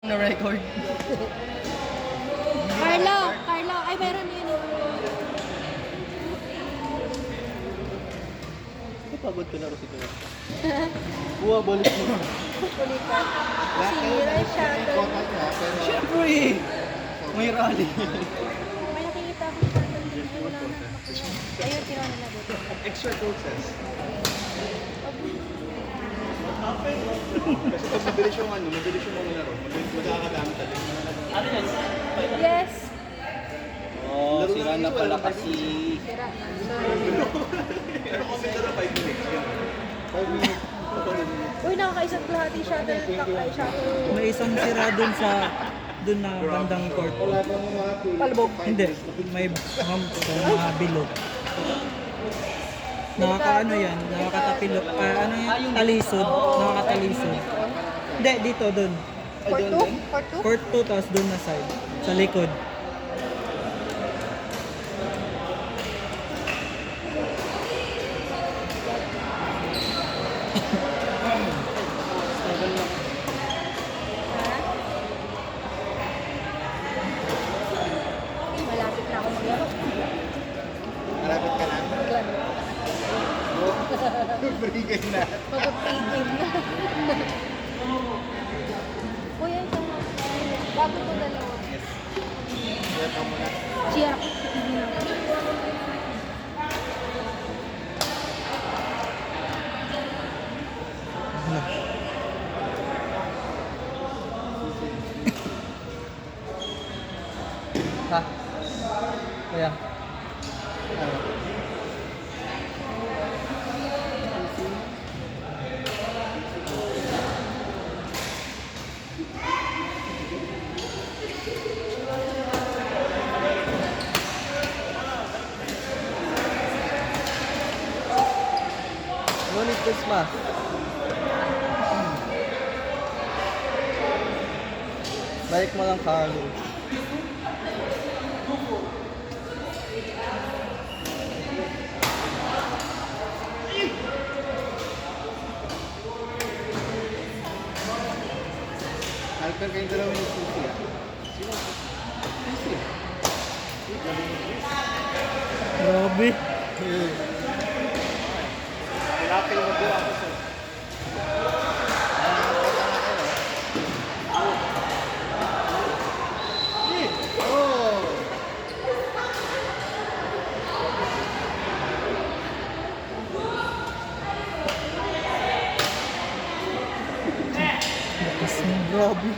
Na record. Carlo, ay meron yun. Pagod ko na rin ito. Buwa, balik mo. Kulitan. Sira siya. Siyempre! May rally. May nakikita ko siya. Ayun, kinuha nila dito. Extra process. Kasi pag mabilis yung mabilis yung mga laro. Magkakagamit talaga. Ano yan? Yes. Oh, sira na pala kasi. Sira na. Pero kami na 5 minutes. 5 minutes. Uy, nakakaisang lahati shuttlecock ay shuttle. May isang sira dun sa dun na bandang court. Palbog. Hindi, may hump sa mga bilog. Nakakaano yan, nakakatapilok. Ano yan? Talisod. Nakakatalisod. Hindi, dito, dun. Court 2? Court 2? Court 2, tapos dun na side. Sa likod. Malapit na ako maglaro. Malapit ka na. Maglaro. Brigay na. Mag-pay-game na. Kuya, ito nga. Bago ko dalawa. Yes. Kaya ka muna. Siya. Ha? Kaya. Ngunit Christmas. Balik mo lang Carlo. Alper kayong dalawa yung susi ah. Susi. Grabe. Pinapil mo doon ako sa... Oh! Lakas mo. Grabe.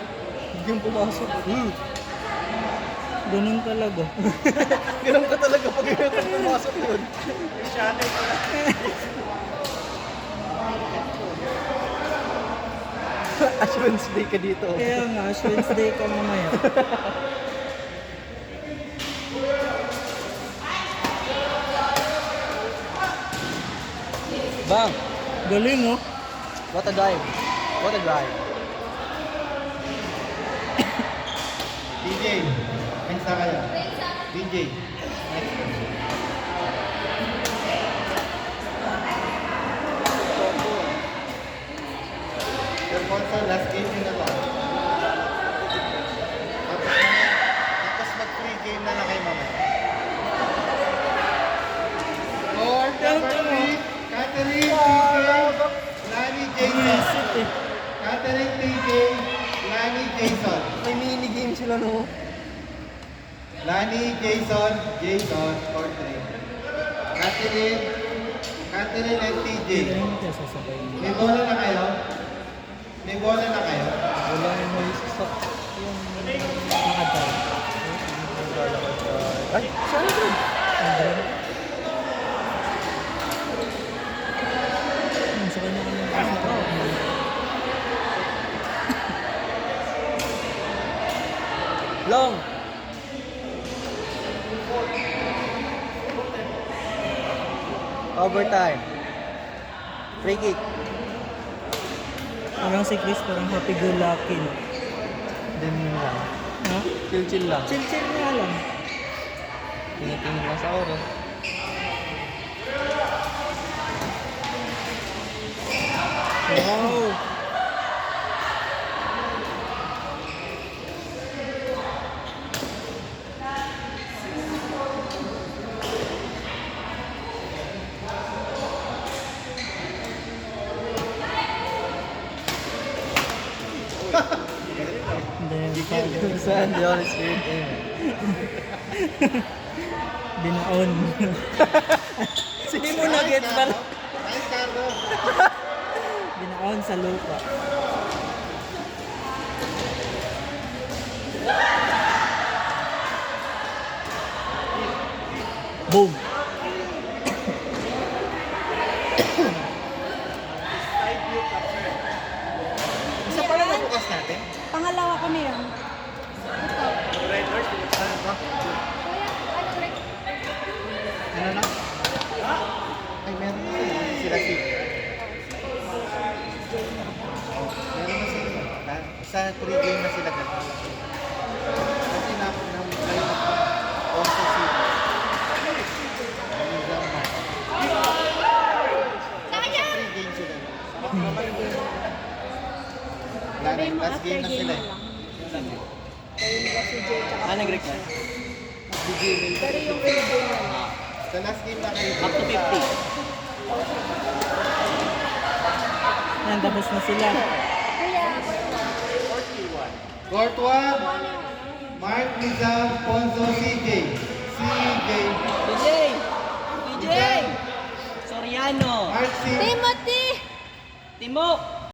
Hindi yung pumasok. Ganun talaga. Ganun ka talaga pag ganun ka pumasok yun. Shanay ka na. Assurance day ka dito. Kaya nga, Wednesday ka mamaya. Bang! Galing, oh. What a drive. What a drive. DJ, pensa kayo. DJ. Your console, last game yun na ba? Tapos mag-free game na kayo mamaya. Or, Catherine, TJ, Lani, Jason. Catherine, TJ, Lani, Jason. May mini-game sila, no? Lani, Jason, portrait. Catherine and TJ. Galing ka sasabay. May bola na kayo? May bola na kayo? Wala yung may sa yung nakadal. Ay, saan yun? Sa kanya ka lang kasi Long! Overtime. Free kick. parang si Chris, parang happy-go-lucky. No? Din lang. Ha? Chill-chill lang. Chill-chill nga lang. Tinitingin lang sa oras. Wow! then Father, Son, the Holy Spirit. Amen. Binaon. Sige mo na get pala. Binaon sa lupa. Boom. Isa pa lang bukas natin. Pangalawa kami yun. Ano na? Ay, meron na sila si. Meron na sila. Sa 3 game na sila ganun. Kasi kayo also si. Sa 3 games sila. Sabi mo Last after game na game sila. na lang. Kayo nila si Jay tsaka nag-request? pero yung free game na lang. Sa last game na kayo. Up to 50. Yan, tapos na sila. Kuya, Court 1. Mark Nizam, Ponzo, CJ. CJ. DJ! DJ! Soriano! Mark C. Timothy! Timo!